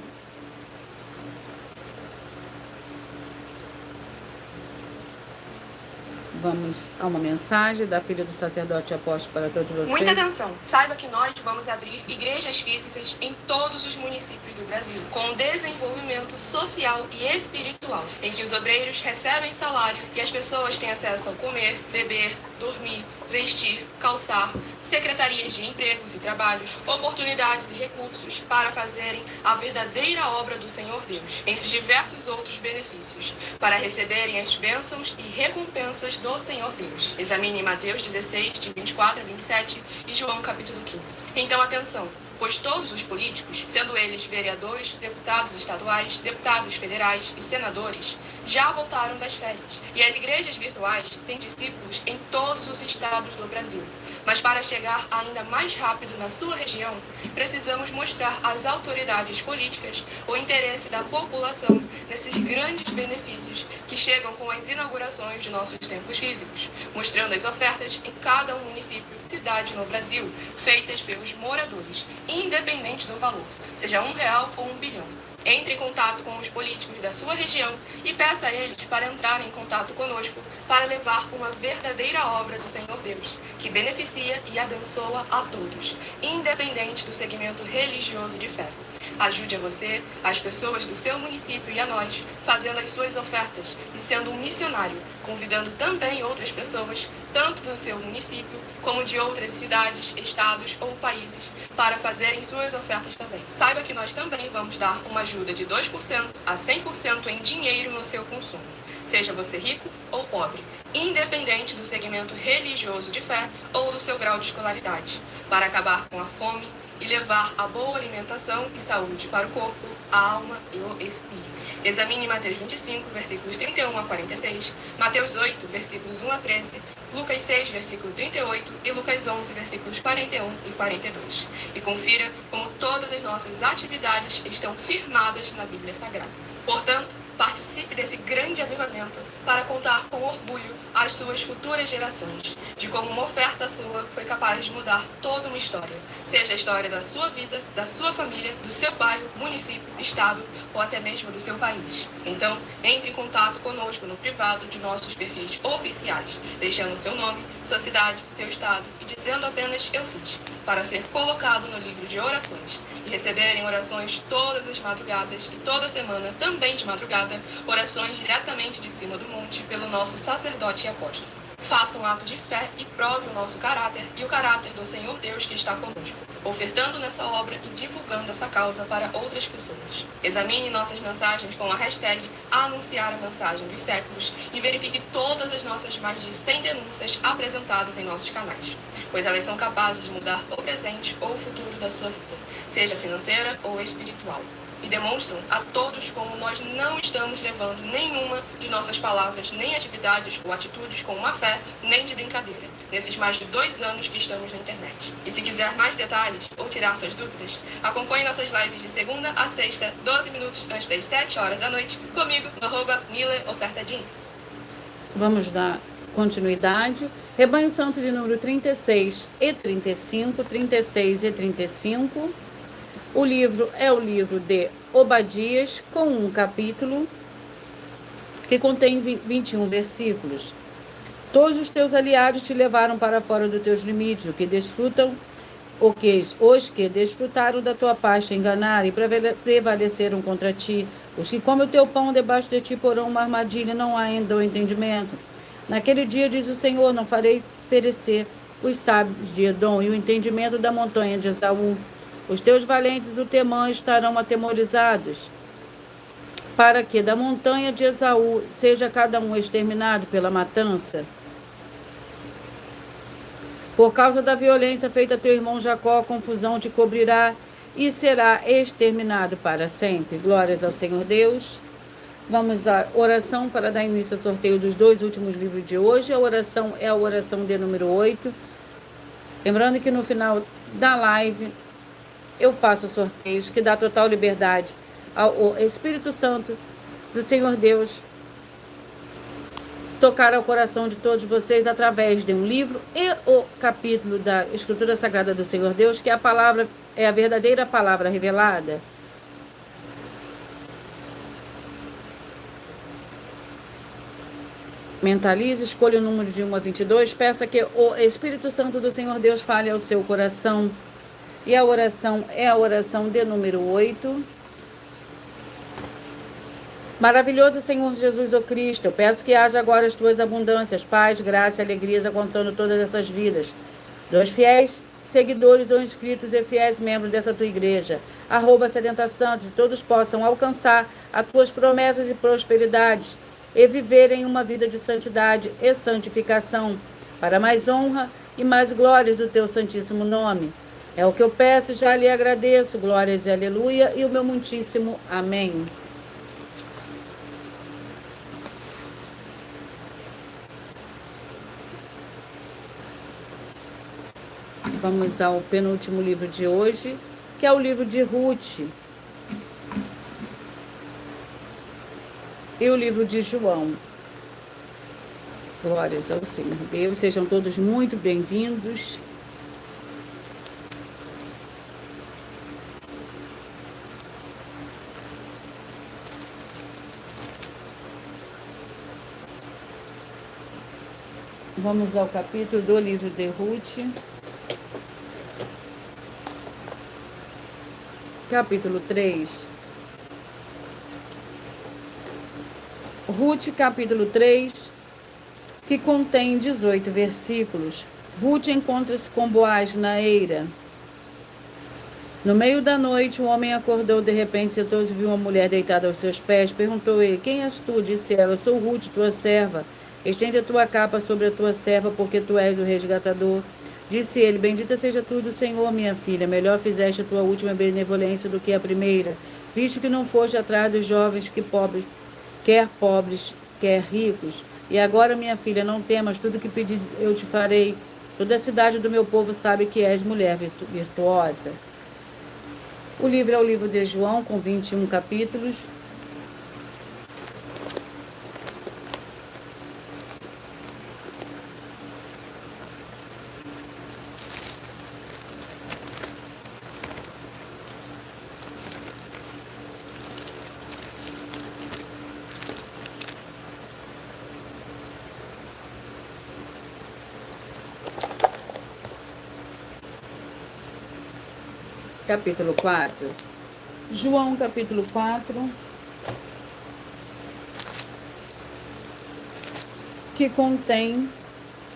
Vamos a uma mensagem da filha do sacerdote apóstolo para todos vocês. Muita atenção! Saiba que nós vamos abrir igrejas físicas em todos os municípios do Brasil, com desenvolvimento social e espiritual, em que os obreiros recebem salário e as pessoas têm acesso ao comer, beber, dormir, vestir, calçar, secretarias de empregos e trabalhos, oportunidades e recursos para fazerem a verdadeira obra do Senhor Deus, entre diversos outros benefícios, para receberem as bênçãos e recompensas do Senhor Deus. Examine Mateus 16, de 24 a 27 e João capítulo 15. Então, atenção! Pois todos os políticos, sendo eles vereadores, deputados estaduais, deputados federais e senadores, já voltaram das férias. E as igrejas virtuais têm discípulos em todos os estados do Brasil. Mas para chegar ainda mais rápido na sua região, precisamos mostrar às autoridades políticas o interesse da população nesses grandes benefícios que chegam com as inaugurações de nossos templos físicos, mostrando as ofertas em cada município, cidade no Brasil, feitas pelos moradores, independente do valor, seja R$1 ou 1 bilhão. Entre em contato com os políticos da sua região e peça a eles para entrar em contato conosco para levar uma verdadeira obra do Senhor Deus, que beneficia e abençoa a todos, independente do segmento religioso de fé. Ajude a você, as pessoas do seu município e a nós, fazendo as suas ofertas e sendo um missionário, convidando também outras pessoas, tanto do seu município como de outras cidades, estados ou países, para fazerem suas ofertas também. Saiba que nós também vamos dar uma ajuda de 2% a 100% em dinheiro no seu consumo, seja você rico ou pobre, independente do segmento religioso de fé ou do seu grau de escolaridade, para acabar com a fome e levar a boa alimentação e saúde para o corpo, a alma e o espírito. Examine Mateus 25, versículos 31 a 46, Mateus 8, versículos 1 a 13, Lucas 6, versículo 38 e Lucas 11, versículos 41 e 42. E confira como todas as nossas atividades estão firmadas na Bíblia Sagrada. Portanto, participe desse grande avivamento para contar com orgulho às suas futuras gerações de como uma oferta sua foi capaz de mudar toda uma história, seja a história da sua vida, da sua família, do seu bairro, município, estado ou até mesmo do seu país. Então, entre em contato conosco no privado de nossos perfis oficiais, deixando seu nome, sua cidade, seu estado e dizendo apenas "eu fiz", para ser colocado no livro de orações e receberem orações todas as madrugadas e toda semana, também de madrugada, orações diretamente de cima do monte pelo nosso sacerdote e apóstolo. Faça um ato de fé e prove o nosso caráter e o caráter do Senhor Deus que está conosco, ofertando nessa obra e divulgando essa causa para outras pessoas. Examine nossas mensagens com a hashtag Anunciar a Mensagem dos Séculos e verifique todas as nossas mais de 100 denúncias apresentadas em nossos canais, pois elas são capazes de mudar o presente ou o futuro da sua vida, seja financeira ou espiritual. E demonstram a todos como nós não estamos levando nenhuma de nossas palavras, nem atividades ou atitudes com má fé, nem de brincadeira, nesses mais de 2 anos que estamos na internet. E se quiser mais detalhes ou tirar suas dúvidas, acompanhe nossas lives de segunda a sexta, 12 minutos antes das 7 horas da noite, comigo no @MileOfertaDin. Vamos dar continuidade. Rebanho Santo de número 36 e 35, 36 e 35. O livro é o livro de Obadias, com um capítulo que contém 21 versículos. Todos os teus aliados te levaram para fora dos teus limites, os que desfrutaram da tua paz te enganaram e prevaleceram contra ti. Os que comem o teu pão debaixo de ti porão uma armadilha, não há ainda o entendimento. Naquele dia, diz o Senhor, não farei perecer os sábios de Edom e o entendimento da montanha de Esaú. Os teus valentes o temã estarão atemorizados, para que da montanha de Esaú seja cada um exterminado pela matança. Por causa da violência feita a teu irmão Jacó, a confusão te cobrirá e será exterminado para sempre. Glórias ao Senhor Deus. Vamos à oração para dar início ao sorteio dos 2 últimos livros de hoje. A oração é a oração de número 8. Lembrando que no final da live eu faço sorteios que dá total liberdade ao Espírito Santo do Senhor Deus tocar ao coração de todos vocês através de um livro e o capítulo da Escritura Sagrada do Senhor Deus, que é a verdadeira palavra revelada. Mentalize, escolha o número de 1 a 22, peça que o Espírito Santo do Senhor Deus fale ao seu coração. E a oração é a oração de número 8. Maravilhoso Senhor Jesus, ó Cristo, eu peço que haja agora as tuas abundâncias, paz, graça e alegrias alcançando todas essas vidas. Dos fiéis seguidores ou inscritos e fiéis membros dessa tua igreja, @sedentasantos, e todos possam alcançar as tuas promessas e prosperidades e viverem uma vida de santidade e santificação, para mais honra e mais glórias do teu santíssimo nome. É o que eu peço e já lhe agradeço, glórias e aleluia, e o meu muitíssimo amém. Vamos ao penúltimo livro de hoje, que é o livro de Ruth e o livro de João. Glórias ao Senhor Deus, sejam todos muito bem-vindos. Vamos ao capítulo do livro de Ruth. Capítulo 3. Ruth, capítulo 3, que contém 18 versículos. Ruth encontra-se com Boaz na eira. No meio da noite, o homem acordou de repente, sentou-se e viu uma mulher deitada aos seus pés. Perguntou ele: quem és tu? Disse ela: sou Ruth, tua serva. Estende a tua capa sobre a tua serva, porque tu és o resgatador. Disse ele: bendita seja tu do Senhor, minha filha. Melhor fizeste a tua última benevolência do que a primeira, visto que não foste atrás dos jovens pobres, quer ricos. E agora, minha filha, não temas, tudo que pedi eu te farei. Toda a cidade do meu povo sabe que és mulher virtuosa. O livro é o livro de João, com 21 capítulos. Capítulo 4. João, capítulo 4, que contém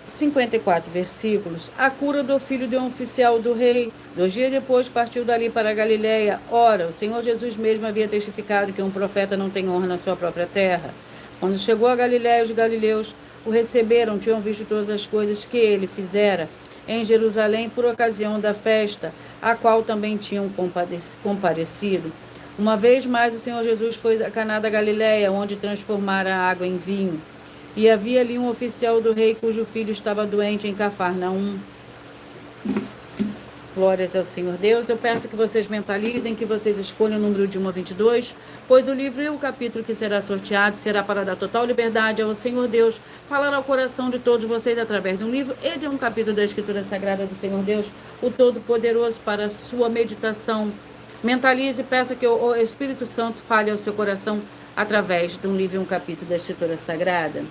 54 versículos. A cura do filho de um oficial do rei. 2 dias depois partiu dali para a Galileia. Ora, o Senhor Jesus mesmo havia testificado que um profeta não tem honra na sua própria terra. Quando chegou a Galileia, os galileus o receberam, tinham visto todas as coisas que ele fizera em Jerusalém por ocasião da festa, a qual também tinham comparecido. Uma vez mais o Senhor Jesus foi a Caná da Galileia, onde transformara a água em vinho. E havia ali um oficial do rei cujo filho estava doente em Cafarnaum. Glórias ao Senhor Deus. Eu peço que vocês mentalizem, que vocês escolham o número de 1 a 22, pois o livro e o capítulo que será sorteado será para dar total liberdade ao Senhor Deus falar ao coração de todos vocês através de um livro e de um capítulo da Escritura Sagrada do Senhor Deus, o Todo-Poderoso, para a sua meditação. Mentalize e peça que o Espírito Santo fale ao seu coração através de um livro e um capítulo da Escritura Sagrada.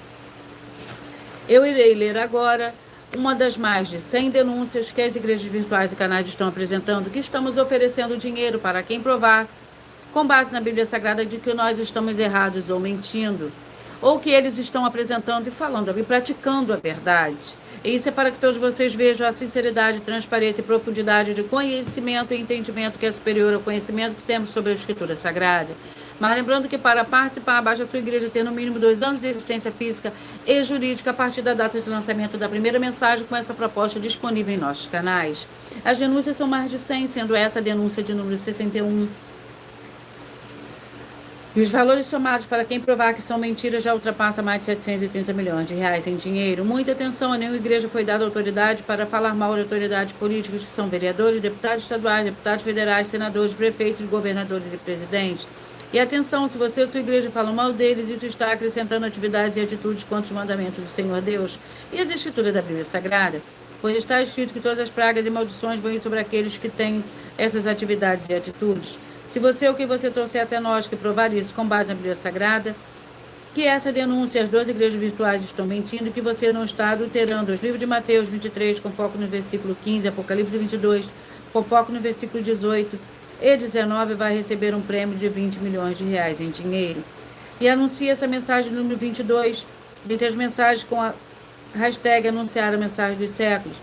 Eu irei ler agora uma das mais de 100 denúncias que as igrejas virtuais e canais estão apresentando, que estamos oferecendo dinheiro para quem provar, com base na Bíblia Sagrada, de que nós estamos errados ou mentindo, ou que eles estão apresentando e falando e praticando a verdade. E isso é para que todos vocês vejam a sinceridade, transparência e profundidade de conhecimento e entendimento que é superior ao conhecimento que temos sobre a Escritura Sagrada. Mas lembrando que para participar, basta a sua igreja ter no mínimo 2 anos de existência física e jurídica a partir da data de lançamento da primeira mensagem com essa proposta disponível em nossos canais. As denúncias são mais de 100, sendo essa a denúncia de número 61. E os valores somados para quem provar que são mentiras já ultrapassam mais de 730 milhões de reais em dinheiro. Muita atenção, a nenhuma igreja foi dada autoridade para falar mal de autoridades políticas que são vereadores, deputados estaduais, deputados federais, senadores, prefeitos, governadores e presidentes. E atenção, se você ou sua igreja falam mal deles, isso está acrescentando atividades e atitudes contra os mandamentos do Senhor Deus e as escrituras da Bíblia Sagrada, pois está escrito que todas as pragas e maldições vão ir sobre aqueles que têm essas atividades e atitudes. Se você ou quem você trouxer até nós que provar isso com base na Bíblia Sagrada, que essa denúncia às 12 igrejas virtuais estão mentindo e que você não está adulterando. Os livros de Mateus 23, com foco no versículo 15, Apocalipse 22, com foco no versículo 18 e 19, vai receber um prêmio de 20 milhões de reais em dinheiro. E anuncie essa mensagem número 22, dentre as mensagens com a hashtag anunciar a mensagem dos séculos.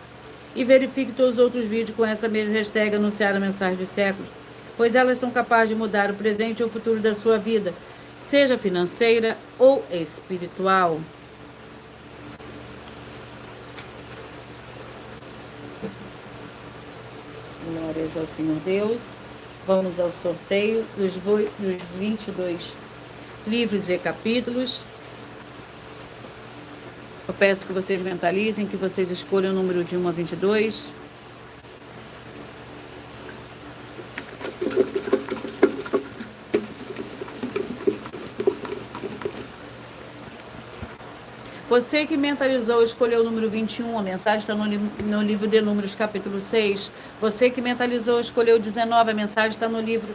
E verifique todos os outros vídeos com essa mesma hashtag anunciar a mensagem dos séculos, pois elas são capazes de mudar o presente ou o futuro da sua vida, seja financeira ou espiritual. Glórias ao Senhor Deus. Vamos ao sorteio dos 22 livros e capítulos. Eu peço que vocês mentalizem, que vocês escolham o número de 1 a 22. Você que mentalizou, escolheu o número 21, a mensagem está no livro de Números, capítulo 6. Você que mentalizou, escolheu 19, a mensagem está no livro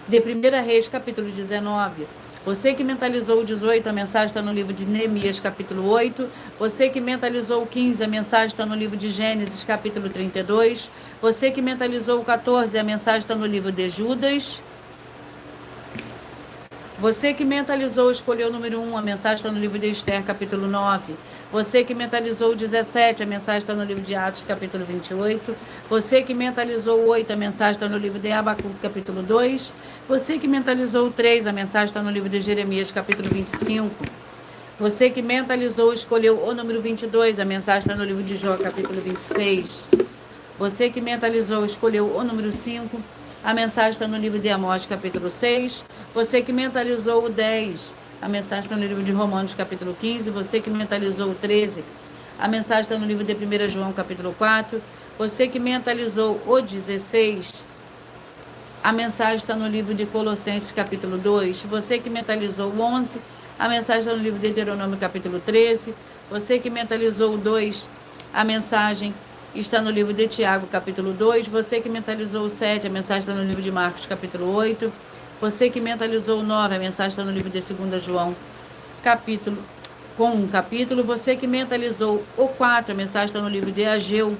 de 1 Reis, capítulo 19. Você que mentalizou o 18, a mensagem está no livro de Neemias, capítulo 8. Você que mentalizou o 15, a mensagem está no livro de Gênesis, capítulo 32. Você que mentalizou o 14, a mensagem está no livro de Judas. Você que mentalizou, escolheu o número 1, a mensagem está no livro de Esther, capítulo 9. Você que mentalizou o 17, a mensagem está no livro de Atos, capítulo 28. Você que mentalizou o 8, a mensagem está no livro de Abacuque, capítulo 2. Você que mentalizou o 3, a mensagem está no livro de Jeremias, capítulo 25. Você que mentalizou, escolheu o número 22, a mensagem está no livro de Jó, capítulo 26. Você que mentalizou, escolheu o número 5, a mensagem está no livro de Amós, capítulo 6. Você que mentalizou o 10, a mensagem está no livro de Romanos, capítulo 15. Você que mentalizou o 13, a mensagem está no livro de 1 João, capítulo 4. Você que mentalizou o 16, a mensagem está no livro de Colossenses, capítulo 2. Você que mentalizou o 11, a mensagem está no livro de Deuteronômio, capítulo 13. Você que mentalizou o 2, a mensagem está no livro de Tiago, capítulo 2. Você que mentalizou o 7, a mensagem está no livro de Marcos, capítulo 8. Você que mentalizou o 9, a mensagem está no livro de 2 João, capítulo, com um capítulo. Você que mentalizou o 4, a mensagem está no livro de Ageu,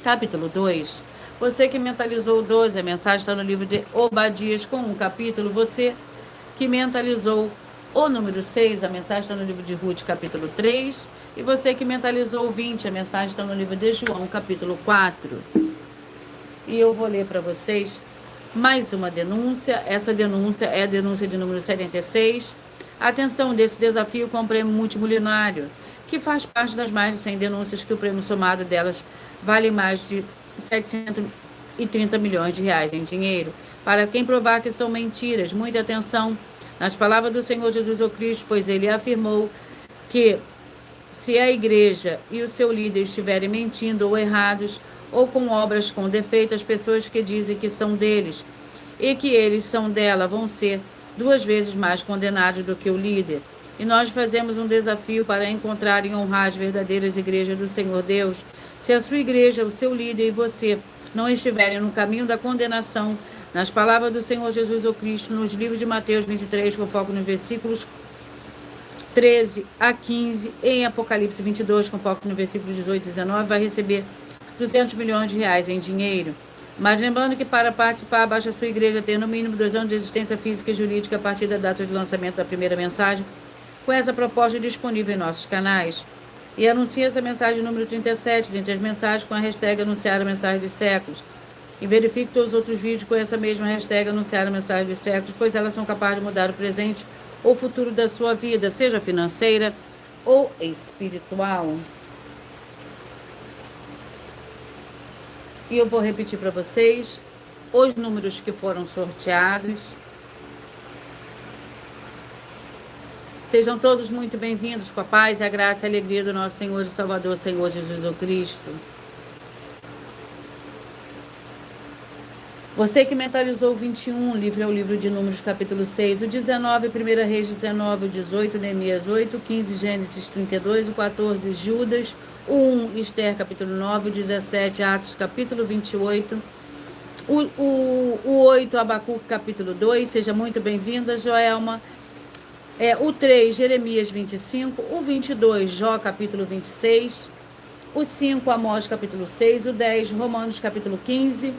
capítulo 2. Você que mentalizou o 12, a mensagem está no livro de Obadias, com um capítulo. Você que mentalizou o número 6, a mensagem está no livro de Ruth, capítulo 3. E você que mentalizou o 20, a mensagem está no livro de João, capítulo 4. E eu vou ler para vocês mais uma denúncia. Essa denúncia é a denúncia de número 76. Atenção desse desafio com o prêmio multimilionário, que faz parte das mais de 100 denúncias que o prêmio somado delas vale mais de 730 milhões de reais em dinheiro. Para quem provar que são mentiras, muita atenção nas palavras do Senhor Jesus o Cristo, pois ele afirmou que se a igreja e o seu líder estiverem mentindo ou errados, ou com obras com defeito, as pessoas que dizem que são deles e que eles são dela vão ser 2 vezes mais condenados do que o líder. E nós fazemos um desafio para encontrar e honrar as verdadeiras igrejas do Senhor Deus. Se a sua igreja, o seu líder e você não estiverem no caminho da condenação, nas palavras do Senhor Jesus o Cristo, nos livros de Mateus 23, com foco nos versículos 13 a 15, em Apocalipse 22, com foco no versículo 18 e 19, vai receber 200 milhões de reais em dinheiro. Mas lembrando que para participar, basta a sua igreja ter no mínimo 2 anos de existência física e jurídica a partir da data de lançamento da primeira mensagem, com essa proposta disponível em nossos canais. E anuncie essa mensagem número 37, dentre as mensagens com a hashtag anunciar a mensagem dos séculos. E verifique todos os outros vídeos com essa mesma hashtag anunciar a mensagem dos séculos, pois elas são capazes de mudar o presente ou futuro da sua vida, seja financeira ou espiritual. E eu vou repetir para vocês os números que foram sorteados. Sejam todos muito bem-vindos com a paz e a graça e a alegria do nosso Senhor e Salvador, Senhor Jesus o Cristo. Você que mentalizou o 21, livro é o livro de Números, capítulo 6, o 19, 1 Reis 19, o 18, Neemias 8, o 15, Gênesis 32, o 14, Judas, o 1, Esther, capítulo 9, o 17, Atos, capítulo 28, o 8, Abacuque, capítulo 2, seja muito bem-vinda, Joelma. O 3, Jeremias 25, o 22, Jó capítulo 26, o 5, Amós capítulo 6, o 10, Romanos capítulo 15,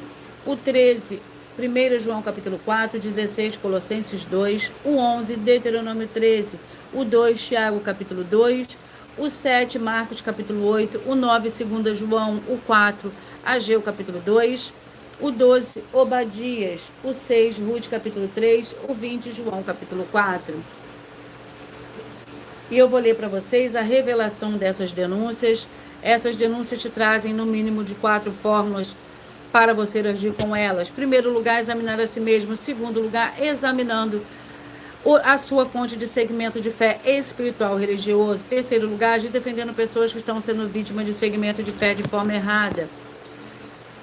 o 13, 1 João capítulo 4, 16, Colossenses 2, o 11, Deuteronômio 13, o 2, Tiago capítulo 2, o 7, Marcos capítulo 8, o 9, 2 João, o 4, Ageu capítulo 2, o 12, Obadias, o 6, Ruth capítulo 3, o 20, João capítulo 4. E eu vou ler para vocês a revelação dessas denúncias. Essas denúncias te trazem no mínimo de 4 fórmulas para você agir com elas. Primeiro lugar, examinar a si mesmo. Segundo lugar, examinando a sua fonte de segmento de fé espiritual religioso. Terceiro lugar, agir defendendo pessoas que estão sendo vítimas de segmento de fé de forma errada.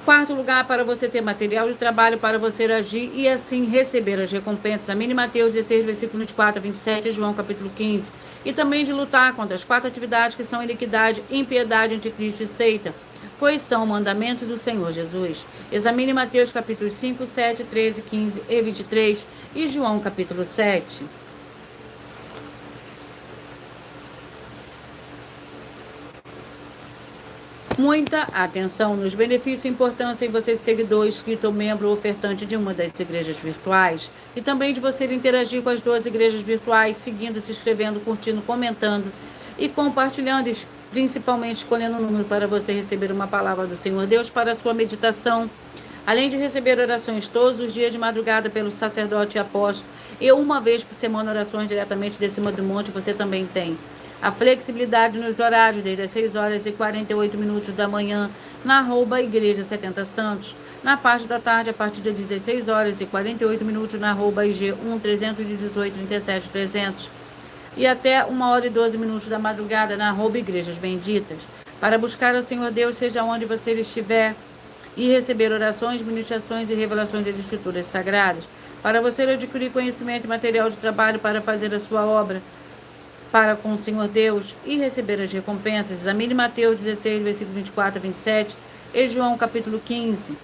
Quarto lugar, para você ter material de trabalho para você agir e assim receber as recompensas. A mínima Mateus 16, versículo 24 a 27, João capítulo 15. E também de lutar contra as 4 atividades que são iniquidade, impiedade, anticristo e seita, pois são mandamentos do Senhor Jesus. Examine Mateus capítulo 5, 7, 13, 15 e 23 e João capítulo 7. Muita atenção nos benefícios e importância em você ser seguidor, inscrito ou membro ou ofertante de uma das igrejas virtuais e também de você interagir com as 2 igrejas virtuais, seguindo, se inscrevendo, curtindo, comentando e compartilhando, principalmente escolhendo um número para você receber uma palavra do Senhor Deus para a sua meditação, além de receber orações todos os dias de madrugada pelo sacerdote e apóstolo e uma vez por semana orações diretamente de cima do monte. Você também tem a flexibilidade nos horários, desde as 6 horas e 48 minutos da manhã, na @Igreja 70 Santos. Na parte da tarde, a partir das 16 horas e 48 minutos, na @IG 1-318 37 300. E até 1 hora e 12 minutos da madrugada, na @Igrejas Benditas. Para buscar o Senhor Deus, seja onde você estiver, e receber orações, ministrações e revelações das Escrituras Sagradas. Para você adquirir conhecimento e material de trabalho para fazer a sua obra para com o Senhor Deus e receber as recompensas. Examine Mateus 16, versículo 24 a 27 e João capítulo 15.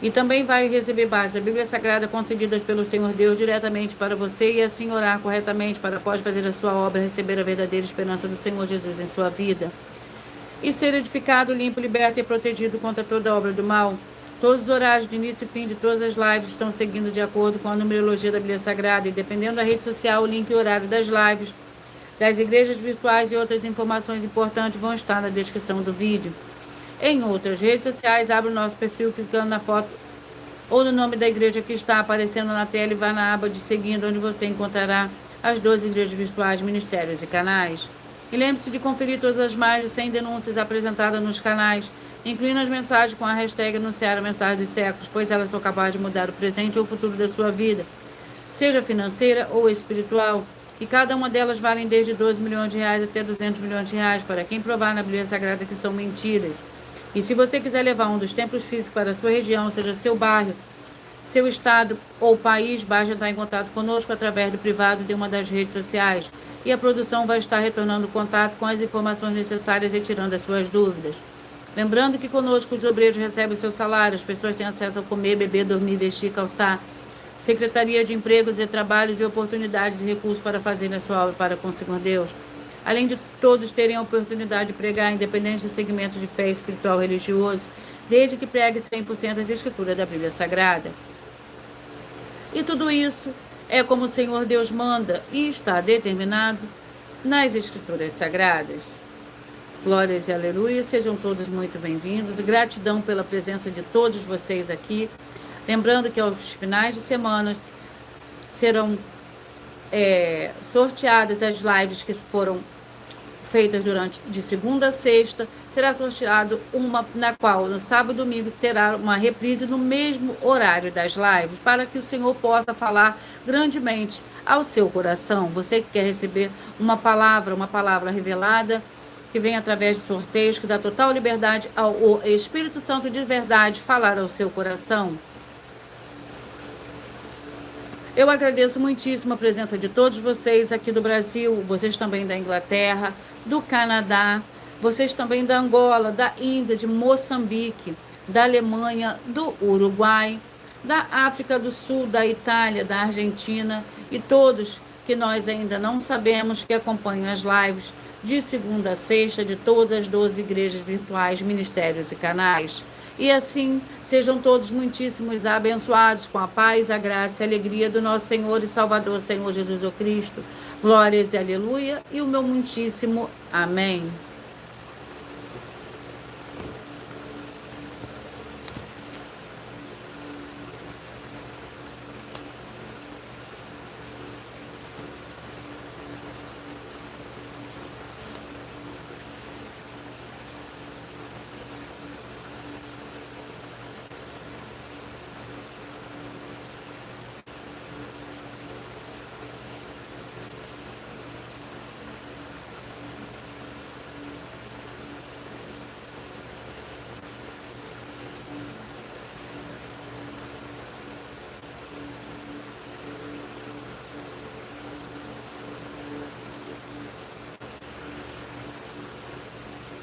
E também vai receber bases da Bíblia Sagrada concedidas pelo Senhor Deus diretamente para você e assim orar corretamente para após fazer a sua obra, receber a verdadeira esperança do Senhor Jesus em sua vida. E ser edificado, limpo, liberto e protegido contra toda obra do mal. Todos os horários de início e fim de todas as lives estão seguindo de acordo com a numerologia da Bíblia Sagrada e dependendo da rede social, o link e horário das lives das igrejas virtuais e outras informações importantes vão estar na descrição do vídeo. Em outras redes sociais, abra o nosso perfil clicando na foto ou no nome da igreja que está aparecendo na tela e vá na aba de seguindo, onde você encontrará as 12 igrejas virtuais, ministérios e canais. E lembre-se de conferir todas as mais de 100 denúncias apresentadas nos canais, incluindo as mensagens com a hashtag anunciar a mensagem dos séculos, pois elas são capazes de mudar o presente ou o futuro da sua vida, seja financeira ou espiritual. E cada uma delas valem desde 12 milhões de reais até 200 milhões de reais, para quem provar na Bíblia Sagrada que são mentiras. E se você quiser levar um dos templos físicos para a sua região, seja seu bairro, seu estado ou país, basta entrar em contato conosco através do privado de uma das redes sociais. E a produção vai estar retornando contato com as informações necessárias e tirando as suas dúvidas. Lembrando que conosco os obreiros recebem o seu salário, as pessoas têm acesso a comer, beber, dormir, vestir, calçar, Secretaria de Empregos e Trabalhos e oportunidades e recursos para fazer a sua obra para com o Senhor Deus. Além de todos terem a oportunidade de pregar, independente do segmento de fé espiritual religioso, desde que pregue 100% as escrituras da Bíblia Sagrada. E tudo isso é como o Senhor Deus manda e está determinado nas escrituras sagradas. Glórias e aleluia, sejam todos muito bem-vindos. Gratidão pela presença de todos vocês aqui. Lembrando que aos finais de semana serão sorteadas as lives que foram feitas durante de segunda a sexta. Será sorteado uma na qual no sábado e domingo terá uma reprise no mesmo horário das lives, para que o Senhor possa falar grandemente ao seu coração. Você que quer receber uma palavra revelada, que vem através de sorteios, que dá total liberdade ao Espírito Santo de verdade falar ao seu coração. Eu agradeço muitíssimo a presença de todos vocês aqui do Brasil, vocês também da Inglaterra, do Canadá, vocês também da Angola, da Índia, de Moçambique, da Alemanha, do Uruguai, da África do Sul, da Itália, da Argentina e todos que nós ainda não sabemos, que acompanham as lives de segunda a sexta de todas as 12 igrejas virtuais, ministérios e canais. E assim, sejam todos muitíssimos abençoados com a paz, a graça e a alegria do nosso Senhor e Salvador, Senhor Jesus Cristo. Glórias e aleluia, e o meu muitíssimo amém.